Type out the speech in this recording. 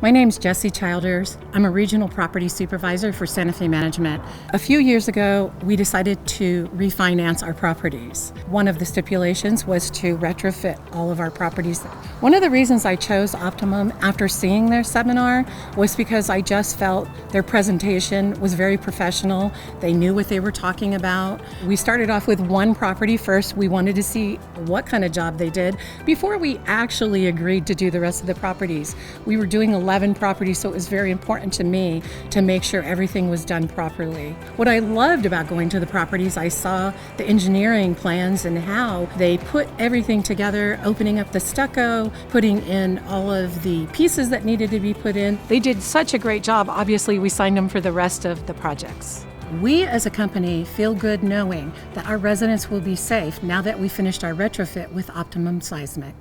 My name's Jessie. I'm a regional property supervisor for Santa Fe Management. A few years ago, we decided to refinance our properties. One of the stipulations was to retrofit all of our properties. One of the reasons I chose Optimum after seeing their seminar was because I just felt their presentation was very professional. They knew what they were talking about. We started off with one property first. We wanted to see what kind of job they did before we actually agreed to do the rest of the properties. We were doing 11 properties, so it was very important to me to make sure everything was done properly. What I loved about going to the properties, I saw the engineering plans and how they put everything together, opening up the stucco, putting in all of the pieces that needed to be put in. They did such a great job. Obviously, we signed them for the rest of the projects. We as a company feel good knowing that our residents will be safe now that we finished our retrofit with Optimum Seismic.